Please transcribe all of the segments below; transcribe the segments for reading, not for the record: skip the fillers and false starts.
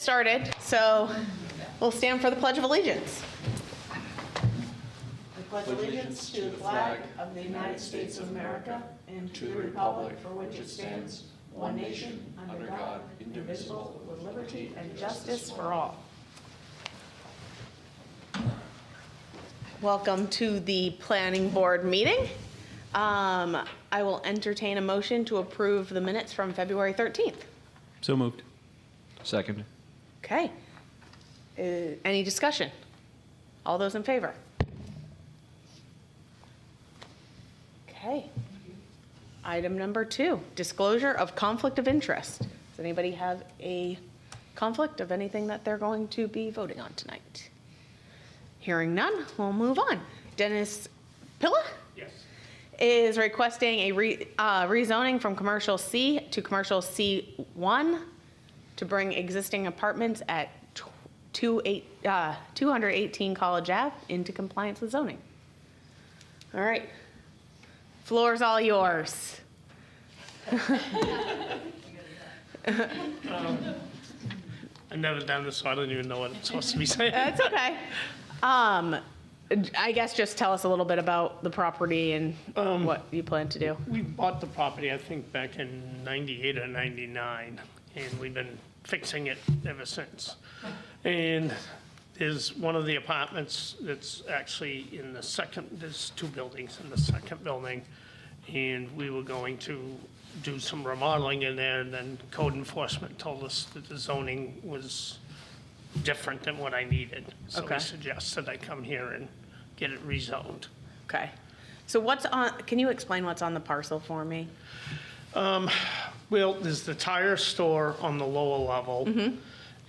started, so we'll stand for the Pledge of Allegiance. I pledge allegiance to the flag of the United States of America and to the republic for which it stands, one nation, under God, indivisible, with liberty and justice for all. Welcome to the Planning Board meeting. I will entertain a motion to approve the minutes from February 13th. So moved. Second. Okay. Any discussion? All those in favor? Okay. Item number 2, disclosure of conflict of interest. Does anybody have a conflict of anything that they're going to be voting on tonight? Hearing none, we'll move on. Dennis Pilla? Yes. Is requesting a rezoning from commercial C to commercial C1 to bring existing apartments at 218 College Ave into compliance with zoning. All right, floor's all yours. I've never done this, so I don't even know what I'm supposed to be saying. That's okay. I guess just tell us a little bit about the property and what you plan to do. We bought the property, I think, back in 98 or 99, and we've been fixing it ever since. And there's one of the apartments that's actually in the second, there's 2 buildings in the second building, and we were going to do some remodeling in there, and then code enforcement told us that the zoning was different than what I needed. So Okay. we suggested I come here and get it rezoned. Okay. So what's on, can you explain what's on the parcel for me? Well, there's the tire store on the lower level,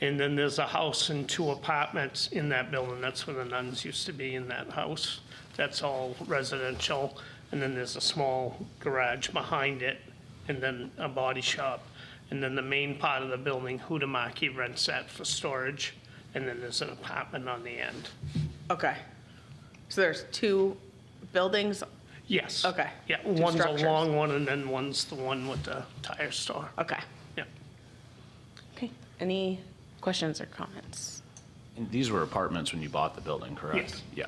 and then there's a house and 2 apartments in that building. That's where the nuns used to be, in that house. That's all residential, and then there's a small garage behind it, and then a body shop. And then the main part of the building, Hudamaki rents that for storage, and then there's an apartment on the end. Okay. So there's 2 buildings? Yes. Okay. Yeah, 2 one's a structures. long one, and then one's the one with the tire store. Okay. Yeah. Okay. Any questions or comments? And these were apartments when you bought the building, correct? Yes. Yeah.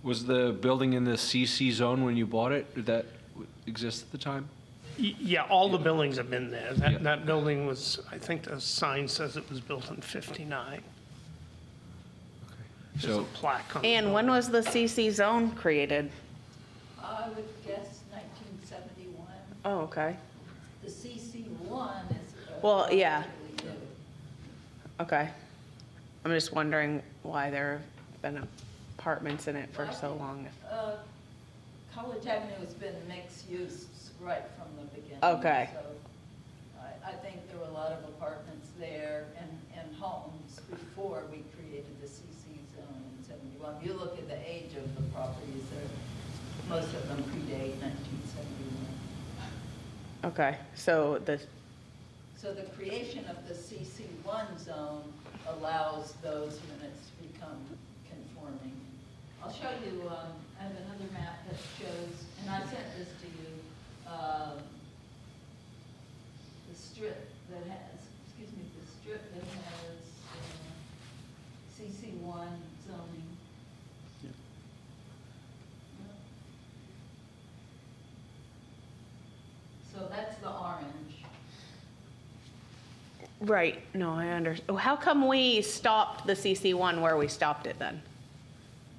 Was the building in the CC zone when you bought it? Did that exist at the time? Yeah, all the buildings have been there. Yeah. That building was, I think the sign says it was built in 59. There's a So, plaque on the And when building. was the CC zone created? I would guess 1971. Oh, okay. The CC1 is. Well, yeah. relatively new. Okay. I'm just wondering why there have been apartments in it for so long. College Avenue has been mixed use right from the beginning. Okay. So I think there were a lot of apartments there and homes before we created the CC zone in 71. You look at the age of the properties, most of them predate 1971. Okay, so So the creation of the CC1 zone allows those units to become conforming. I'll show you, I have another map that shows, and I sent this to you, the strip that has, the strip that has CC1 zoning. So that's the orange. right, no, I understand. How come we stopped the CC1 where we stopped it then?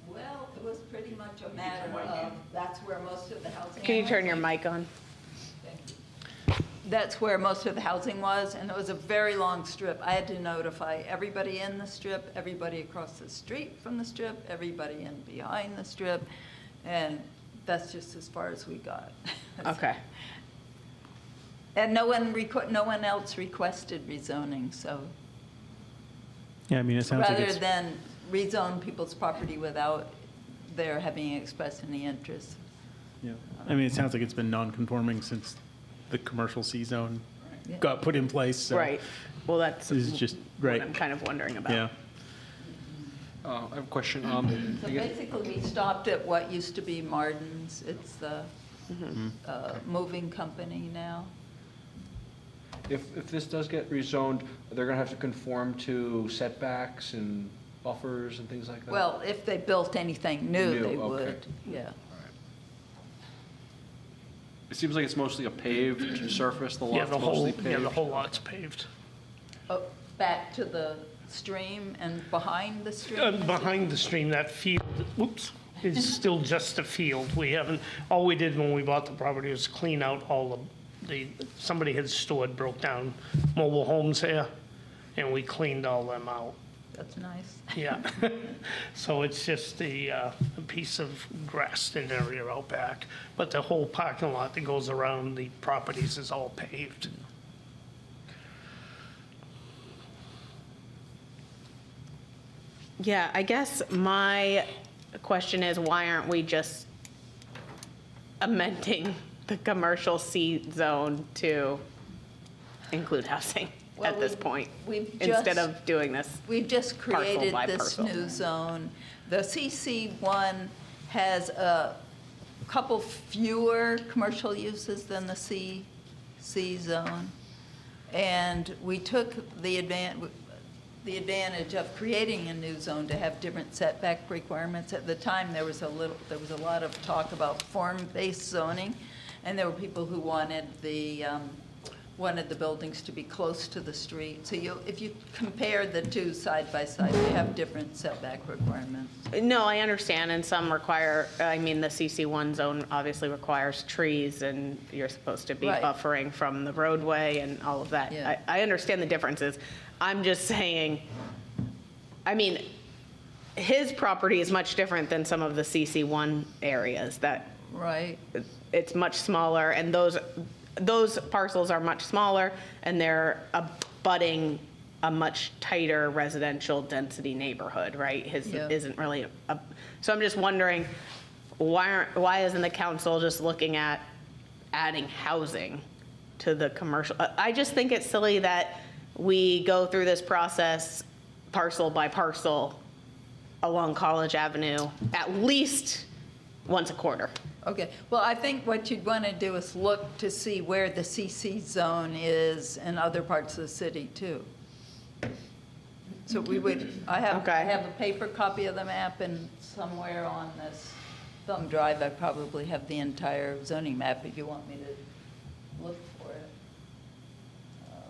Well, it was pretty much a matter of, that's where most of the housing. Can you turn your was. mic on? Thank you. That's where most of the housing was, and it was a very long strip. I had to notify everybody in the strip, everybody across the street from the strip, everybody in behind the strip, and that's just as far as we got. Okay. And no one else requested rezoning, so yeah, I mean, it sounds like rather it's, than rezone people's property without their having expressed any interest. Yeah, I mean, it sounds like it's been non-conforming since the commercial C zone Yeah. got put in place, so. Right. Well, that's This is just, what right, I'm kind of wondering about. yeah. I have a question. So basically, we stopped at what used to be Martin's. It's the moving company now. If this does get rezoned, they're gonna have to conform to setbacks and buffers and things like that? Well, if they built anything new, New, they okay. would, yeah. It seems like it's mostly a paved surface, the Yeah, lot's the whole, mostly paved. yeah, the whole lot's paved. Oh, back to the stream and behind the stream? Behind the stream, that field, whoops, is still just a field. We haven't, all we did when we bought the property was clean out all somebody had stored, broke down mobile homes here, and we cleaned all them out. That's nice. Yeah. So it's just a piece of grassed-in area out back, but the whole parking lot that goes around the properties is all paved. Yeah, I guess my question is, why aren't we just amending the commercial C zone to include housing Well, at this point? we've Instead just- of doing this? We've just Parcel created by this parcel. new zone. The CC1 has a couple fewer commercial uses than the CC zone. And we took the advantage of creating a new zone to have different setback requirements. At the time, there was a lot of talk about form-based zoning, and there were people who wanted the buildings to be close to the street. So if you compare the two side by side, they have different setback requirements. No, I understand, and some require, I mean, the CC1 zone obviously requires trees, and you're supposed to be Right. buffering from the roadway and all of that. Yeah. I understand the differences. I'm just saying, I mean, his property is much different than some of the CC1 areas, that Right. it's much smaller, and those parcels are much smaller, and they're abutting a much tighter residential density neighborhood, right? His Yeah. isn't really so I'm just wondering, why isn't the council just looking at adding housing to the commercial? I just think it's silly that we go through this process parcel by parcel along College Avenue at least once a quarter. Okay, well, I think what you'd want to do is look to see where the CC zone is in other parts of the city, too. So I have Okay. a paper copy of the map, and somewhere on this thumb drive, I probably have the entire zoning map if you want me to look for it.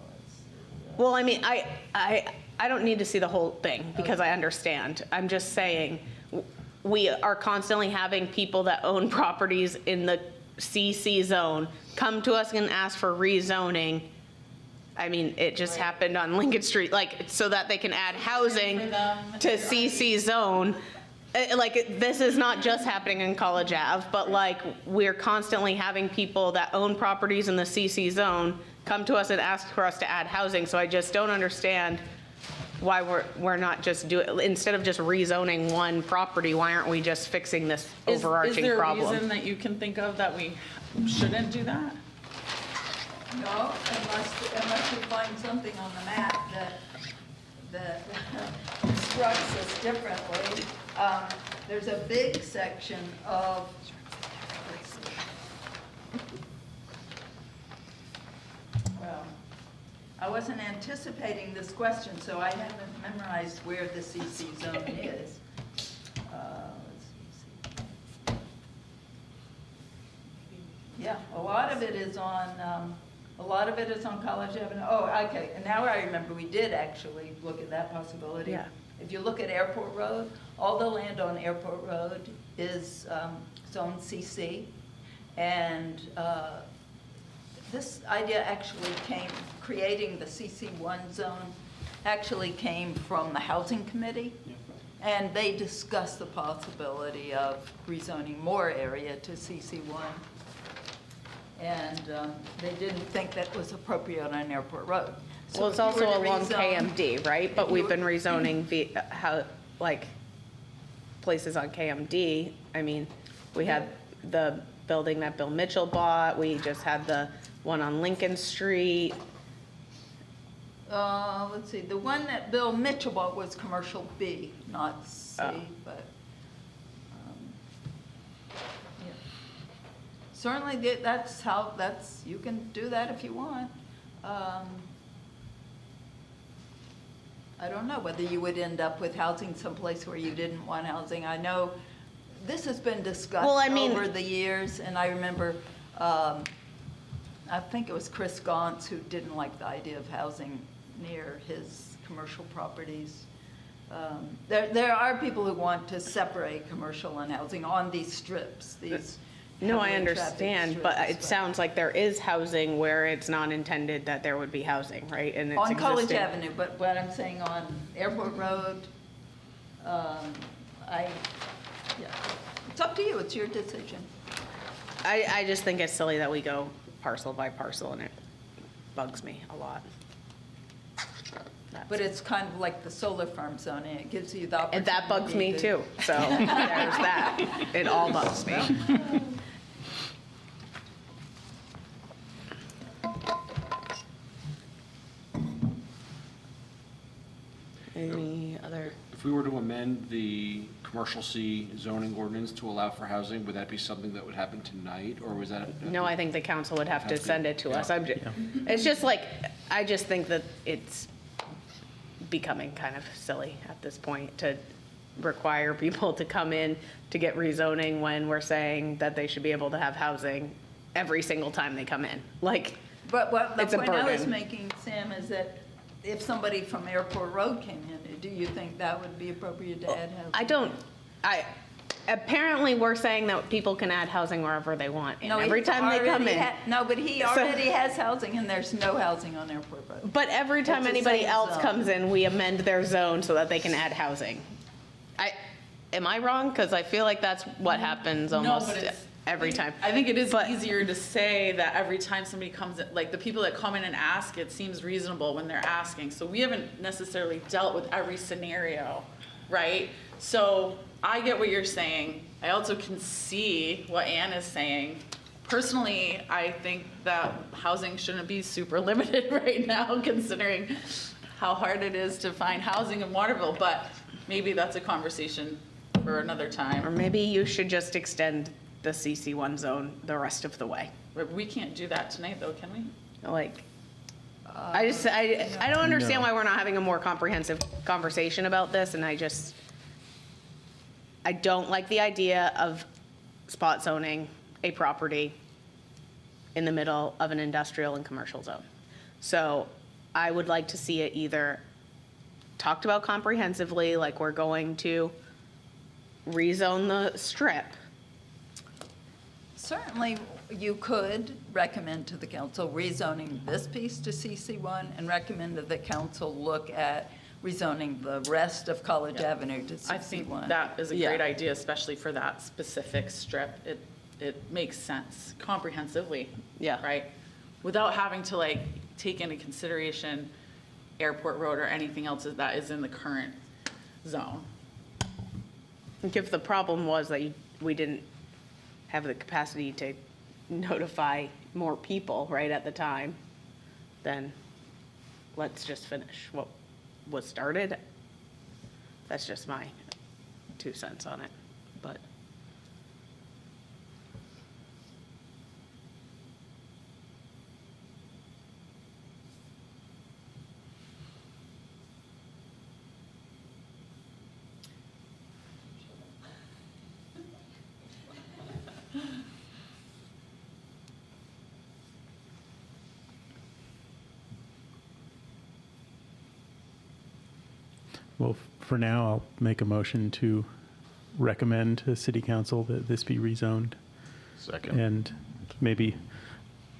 Let's see. Well, I mean, I don't need to see the whole thing because I understand. I'm just saying, we are constantly having people that own properties in the CC zone come to us and ask for rezoning. I mean, it just happened on Lincoln Street, like, so that they can add housing to CC zone. Like, this is not just happening in College Ave, but like, we're constantly having people that own properties in the CC zone come to us and ask for us to add housing. So I just don't understand why we're not just instead of just rezoning one property, why aren't we just fixing this overarching problem? Is there a reason that you can think of that we shouldn't do that? No, unless you find something on the map that instructs us differently. There's a big section of, let's see. Well, I wasn't anticipating this question, so I haven't memorized where the CC zone is. Let's see. Yeah, a lot of it is on College Avenue. Oh, okay, and now I remember, we did actually look at that possibility. Yeah. If you look at Airport Road, all the land on Airport Road is zone CC. And this idea actually creating the CC1 zone actually came from the Housing Committee. And they discussed the possibility of rezoning more area to CC1. And they didn't think that was appropriate on Airport Road. So Well, it's if you were also to along rezone- KMD, right? But if you we've were- been rezoning places on KMD. I mean, we had the building that Bill Mitchell bought. We just had the one on Lincoln Street. Let's see, the one that Bill Mitchell bought was commercial B, not C, Oh. but, yeah. Certainly, you can do that if you want. I don't know whether you would end up with housing someplace where you didn't want housing. I know this has been discussed Well, I mean- over the years, and I remember, I think it was Chris Gauntz who didn't like the idea of housing near his commercial properties. There are people who want to separate commercial and housing on these strips, these No, I heavily trafficked understand, but strips, it sounds like there is housing where it's not intended that there would be housing, right? And it's on College existing. Avenue, but what I'm saying on Airport Road, yeah, it's up to you, it's your decision. I just think it's silly that we go parcel by parcel, and it bugs me a lot. But it's kind of like the solar farm zoning, it gives you the And opportunity. that bugs me too, so there's that. It all bugs me. Any other? If we were to amend the commercial C zoning ordinance to allow for housing, would that be something that would happen tonight, or was that? No, I think the council would have to send it to us. It's just like, I just think that it's becoming kind of silly at this point to require people to come in to get rezoning when we're saying that they should be able to have housing every single time they come in. Like, But what the It's a point I was burden. making, Sam, is that if somebody from Airport Road came in, do you think that would be appropriate to add housing? apparently we're saying that people can add housing wherever they want, and No, every he's time they come already in. No, but he So- already has housing, and there's no housing on Airport Road. But every time It's the anybody same else zone. comes in, we amend their zone so that they can add housing. Am I wrong? Because I feel like that's what happens No, almost but it's- every time. I think it is But- easier to say that every time somebody comes in, like the people that come in and ask, it seems reasonable when they're asking. So we haven't necessarily dealt with every scenario, right? So I get what you're saying. I also can see what Ann is saying. Personally, I think that housing shouldn't be super limited right now, considering how hard it is to find housing in Waterville, but maybe that's a conversation for another Or time. maybe you should just extend the CC1 zone the rest of the way. We can't do that tonight, though, can we? Like, I don't understand why we're not having a more comprehensive conversation about this, and I don't like the idea of spot zoning a property in the middle of an industrial and commercial zone. So I would like to see it either talked about comprehensively, like we're going to rezone the strip. Certainly, you could recommend to the council rezoning this piece to CC1 and recommend that the council look at rezoning the rest of College Avenue to CC1. I think that is a Yeah. great idea, especially for that specific strip. It makes sense comprehensively. Yeah. Right? Without having to like take into consideration Airport Road or anything else that is in the current zone. Like if the problem was that we didn't have the capacity to notify more people right at the time, then let's just finish what was started. That's just my 2 cents on it, but. Well, for now, I'll make a motion to recommend to City Council that this be rezoned Second. and maybe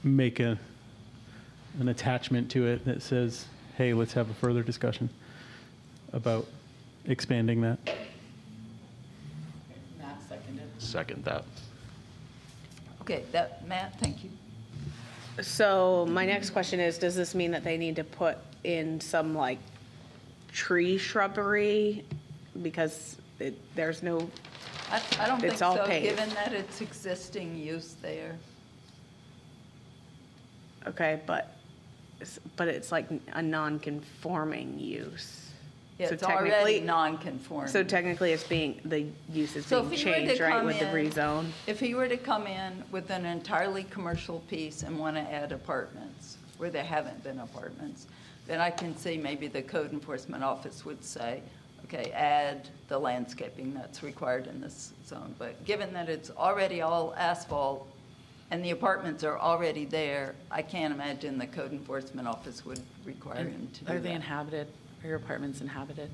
make an attachment to it that says, hey, let's have a further discussion about expanding that. Matt seconded. Second that. Okay, Matt, thank you. So my next question is, does this mean that they need to put in some like tree shrubbery? Because there's no, I don't think It's all so, paved. given that it's existing use there. okay, but it's like a non-conforming use. Yeah, So it's already technically- non-conforming. So technically it's the use is So being if you were to changed, right, come with the in- rezone? If he were to come in with an entirely commercial piece and want to add apartments, where there haven't been apartments, then I can see maybe the code enforcement office would say, okay, add the landscaping that's required in this zone. But given that it's already all asphalt and the apartments are already there, I can't imagine the code enforcement office would require him to do Are they that. inhabited? Are your apartments inhabited?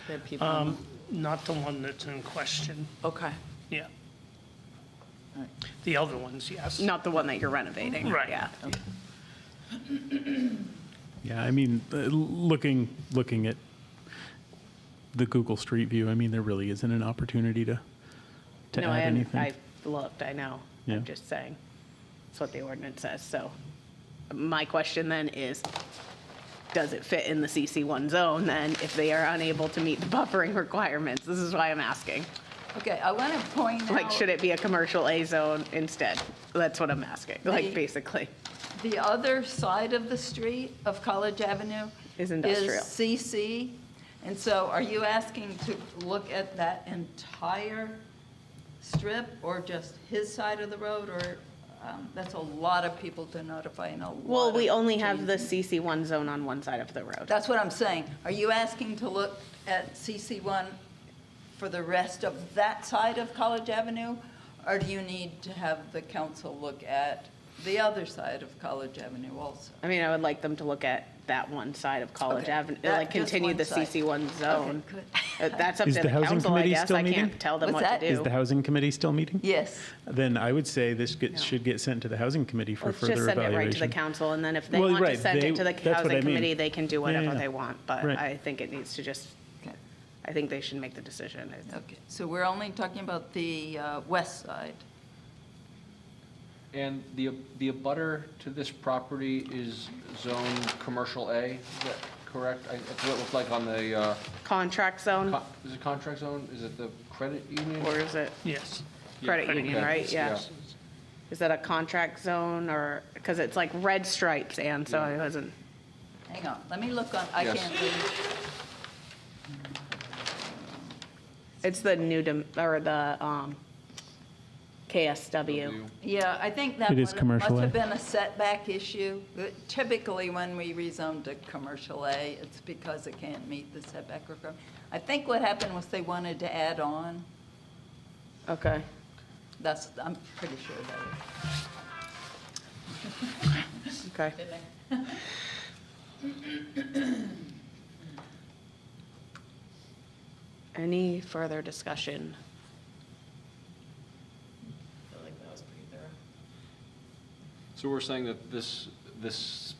They have people in them? Not the one that's in question, Okay. yeah. The other ones, yes. Not the one that you're renovating. Right. Yeah. Yeah, I mean, looking at the Google Street View, I mean, there really isn't an opportunity to No, add anything. I looked, I know. Yeah. I'm just saying. That's what the ordinance says. So my question then is, does it fit in the CC1 zone then if they are unable to meet the buffering requirements? This is why I'm asking. Okay, I want to point out. Like, should it be a commercial A zone instead? That's what I'm asking, like, basically. The other side of the street of College Avenue Is industrial. is CC. And so are you asking to look at that entire strip or just his side of the road? Or that's a lot of people to notify and a lot Well, we of only have the changes. CC1 zone on one side of the road. That's what I'm saying. Are you asking to look at CC1 for the rest of that side of College Avenue? Or do you need to have the council look at the other side of College Avenue also? I mean, I would like them to look at that one side of College Okay, Avenue, that- like just continue one the side. CC1 zone. good. That's up Is to the the housing council, I committee guess. still I meeting? can't tell them What's what to that? do. Is the housing committee still meeting? Yes. Then I would say this should get sent to the housing committee for Let's further just send it right to the evaluation. council, and then if they Well, want to right, send it to the that's what I housing mean. committee, they can do Yeah, whatever yeah. they want. But Right. I think it needs to just, Okay. I think they should make the decision. Okay, so we're only talking about the west side. And the abutter to this property is zone commercial A, is that correct? That's what it looked like on the, Contract zone, is it contract zone? Is it the credit union? or is it Yes. credit Yeah, union, okay. right? Yeah. Yeah. Is that a contract zone, or, because it's like red stripes, and so I wasn't, Hang on, let me look on, I Yes. can't read. it's the or the KSW. Yeah, I think that It is must commercial A. have been a setback issue. Typically, when we rezoned to commercial A, it's because it can't meet the setback requirement. I think what happened was they wanted to add on. Okay. I'm pretty sure that is. Okay. Any further discussion? I feel like that was pretty thorough. So we're saying that this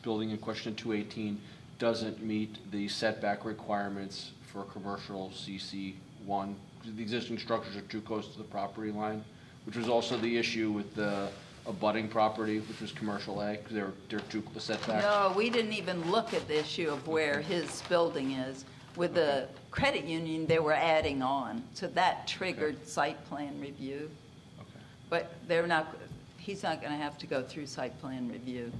building in question 218 doesn't meet the setback requirements for commercial CC1? The existing structures are too close to the property line, which was also the issue with the abutting property, which was commercial A, because they're too, the setbacks. No, we didn't even look at the issue of where his building is. With the credit union, they were adding on, so that triggered site plan review. Okay. But he's not going to have to go through site plan review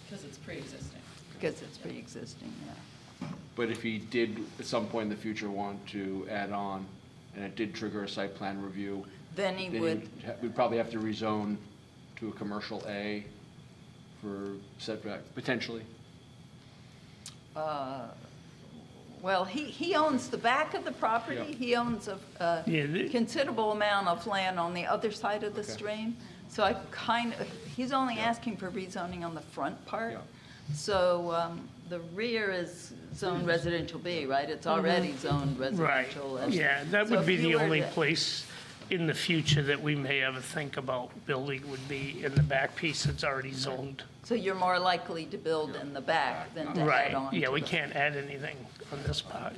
Because it's pre-existing. because it's pre-existing, yeah. But if he did at some point in the future want to add on, and it did trigger a site plan review, Then he then would, we'd probably have to rezone to a commercial A for setback, potentially. well, he owns the back of the property. Yeah. He owns a Yeah, considerable amount of land on the other side of the Okay. stream. So he's only asking for rezoning on the front part. Yeah. So the rear is zone residential B, right? It's already zoned Right, residential. and- yeah, that so would if be you the were only to- place in the future that we may ever think about building would be in the back piece that's already zoned. So you're more likely to build in the back than to Right, add on yeah, to we the- can't add anything on this part.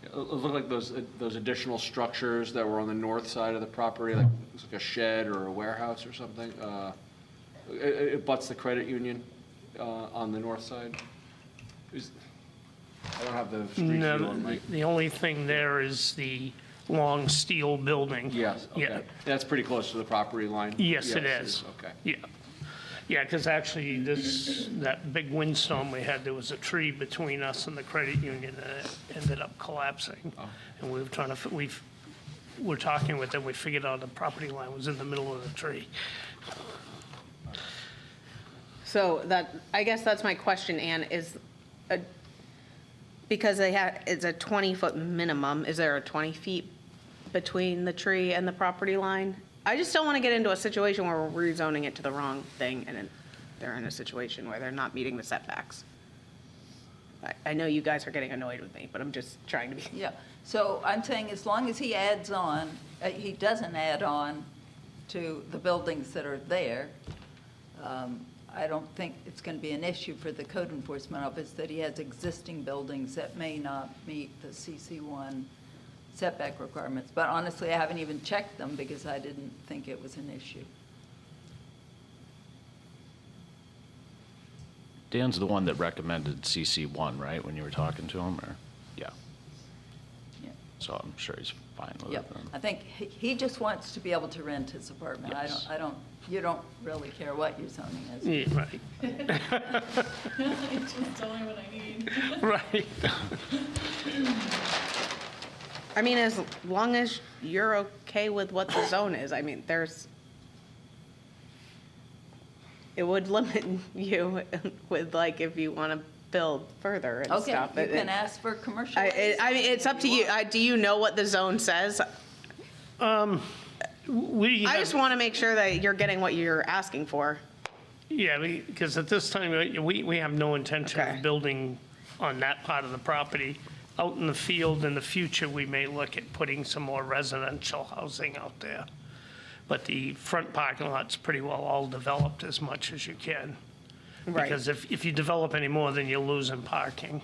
It looked like those additional structures that were on the north side of the property, like, looks like a shed or a warehouse or something. It butts the credit union on the north side. I don't have the street view No, on my. the only thing there is the long steel building. Yes, Yeah. okay. That's pretty close to the property line? Yes, it is. Okay. Yeah. Yeah, because actually that big windstorm we had, there was a tree between us and the credit union and it ended up collapsing. Oh. And we were trying to, we've were talking with them, we figured out the property line was in the middle of the tree. So that, I guess that's my question, Ann, is, because it's a 20-foot minimum, is there a 20 feet between the tree and the property line? I just don't want to get into a situation where we're rezoning it to the wrong thing, and then they're in a situation where they're not meeting the setbacks. I know you guys are getting annoyed with me, but I'm just trying to be. Yeah, so I'm saying as long as he adds on, he doesn't add on to the buildings that are there, I don't think it's going to be an issue for the code enforcement office that he has existing buildings that may not meet the CC1 setback requirements. But honestly, I haven't even checked them because I didn't think it was an issue. Dan's the one that recommended CC1, right, when you were talking to him, or? Yeah, Yeah. so I'm sure he's fine with Yeah, it then. I think he just wants to be able to rent his apartment. Yes. You don't really care what your zoning is. Yeah, right, Just tell me what I need. right. I mean, as long as you're okay with what the zone is, I mean, it would limit you with, like, if you want to build further and Okay, stuff. you can ask for commercial. I mean, it's up to you. Do you know what the zone says? We I have- just want to make sure that you're getting what you're asking for. Yeah, because at this time, we have no intention Okay. of building on that part of the property. Out in the field, in the future, we may look at putting some more residential housing out there. But the front parking lot's pretty well all developed as much as you can. Right. Because if you develop any more, then you're losing parking.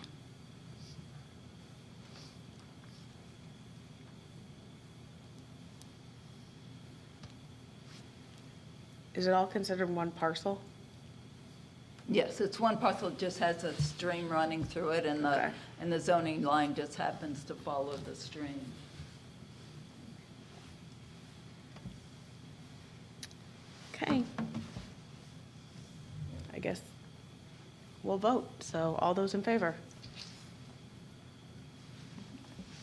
Is it all considered one parcel? Yes, it's one parcel, it just has a stream running through it, and Okay. the zoning line just happens to follow the stream. Okay. I guess we'll vote. So all those in favor?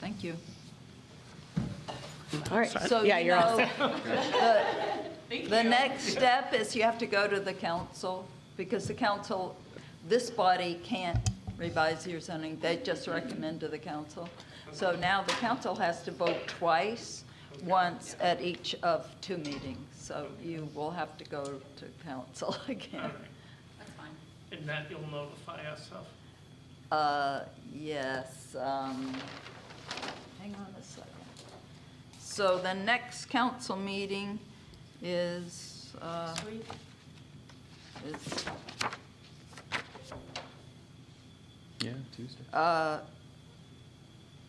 Thank you. All right. So Yeah, you you're all know, set. the next step is you have to go to the council, because the council, this body can't revise your zoning, they just recommend to the council. So now the council has to vote twice, once at each of 2 meetings. So you will have to go to council again. That's fine. And that you'll notify us of. Yes, hang on a second. So the next council meeting is, Sweet. is, Yeah, Tuesday.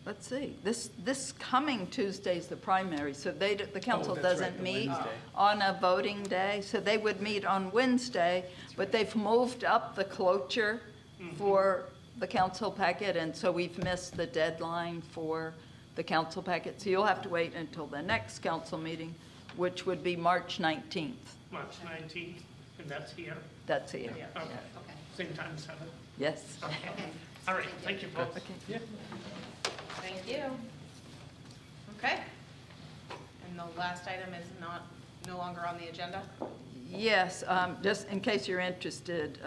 let's see, this coming Tuesday's the primary, so the council that's right, doesn't the meet Wednesday. on a voting day, so they would meet on Wednesday, but they've moved up the cloture for the council packet, and so we've missed the deadline for the council packet. So you'll have to wait until the next council meeting, which would be March 19th. March 19th, and that's here. That's here. Okay. Same time, 7. Yes. Okay. All right, thank you, folks. Okay. Thank you. Okay. And the last item is no longer on the agenda? Yes, just in case you're interested,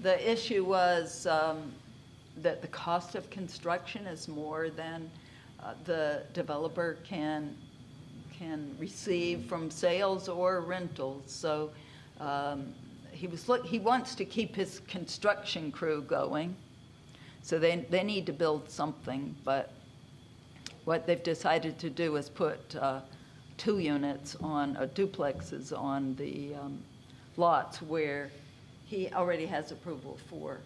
the issue was that the cost of construction is more than the developer can receive from sales or rentals. So he wants to keep his construction crew going. So they need to build something, but what they've decided to do is put 2 units on, duplexes on the lots where he already has approval for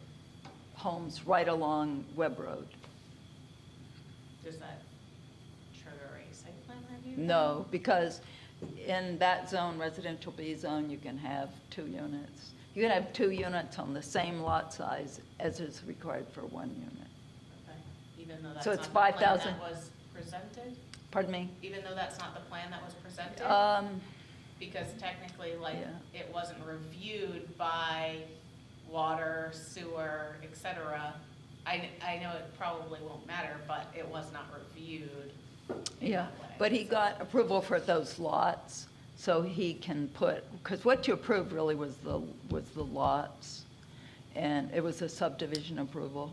homes right along Webb Road. Does that trigger a site plan review? No, because in that zone, residential B zone, you can have 2 units. You can have 2 units on the same lot size as is required for 1 unit. Okay. Even though that's So not it's the plan 5,000. that was presented? Pardon me? Even though that's not the plan that was presented? Because technically, like, Yeah. it wasn't reviewed by water, sewer, et cetera. I know it probably won't matter, but it was not reviewed. Yeah, but he got approval for those lots, so he can put, because what you approved really was the lots, and it was a subdivision approval.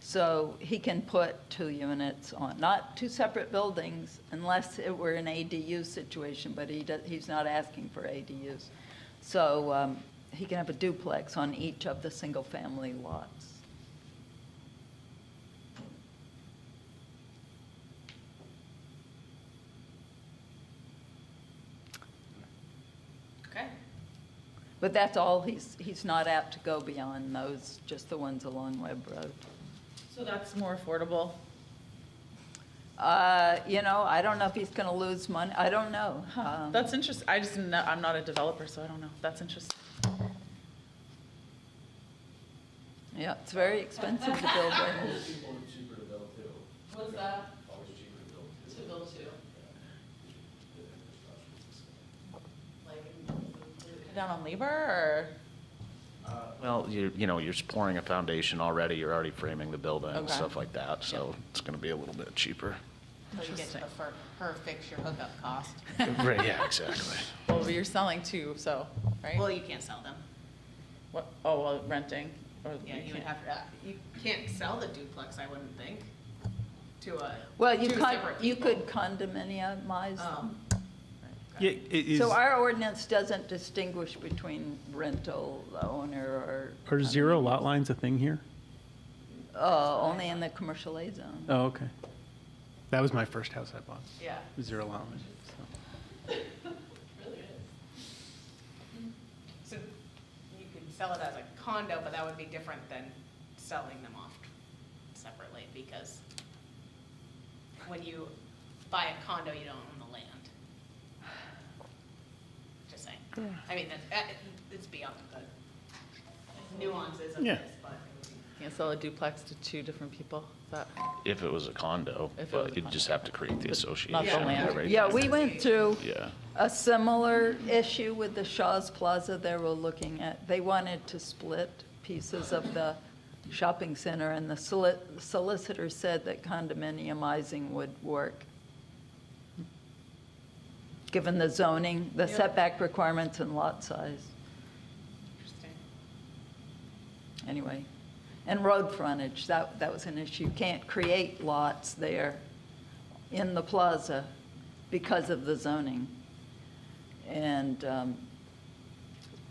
So he can put 2 units on, not 2 separate buildings, unless it were an ADU situation, but he's not asking for ADUs. So he can have a duplex on each of the single-family lots. Okay. But that's all, he's not apt to go beyond those, just the ones along Webb Road. So that's more affordable. You know, I don't know if he's gonna lose money, I don't know. That's interesting. I just didn't know, I'm not a developer, so I don't know. That's interesting. Yeah, it's very expensive to build right now. What's that? To build two. Like, cut down on labor or? Well, you're just pouring a foundation already, you're already framing the building and Okay. stuff like that, so it's gonna be a little bit cheaper. So you get to the per fixture hookup cost. Right, yeah, exactly. Well, but you're selling two, so, right? Well, you can't sell them. What, oh, well, renting, or Yeah, you would can't- have to, you can't sell the duplex, I wouldn't think, to a, Well, two separate you people. could condominiumize them. Yeah, it is, So our ordinance doesn't distinguish between rental owner or. are 0 lot lines a thing here? Only in the commercial A zone. Oh, okay. That was my first house I bought, Yeah. 0 lot lines, so. So you could sell it as a condo, but that would be different than selling them off separately, because when you buy a condo, you don't own the land. Just saying. I mean, it's beyond the nuances of Yeah. this, but. Can't sell a duplex to 2 different people? Is that, If it was a condo, If it was but a you'd condo. just have to create the association. Not the land. right? Yeah, we went through Yeah. a similar issue with the Shaw's Plaza. They were looking at, they wanted to split pieces of the shopping center, and the solicitor said that condominiumizing would work, given the zoning, the setback requirements and lot size. Interesting. Anyway, and road frontage, that was an issue. You can't create lots there in the plaza because of the zoning. And,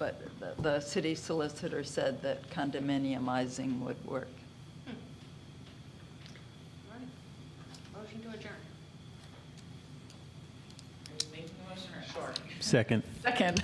but the city solicitor said that condominiumizing would work. All right. Motion to adjourn. Are you making the motion or short? Second. second.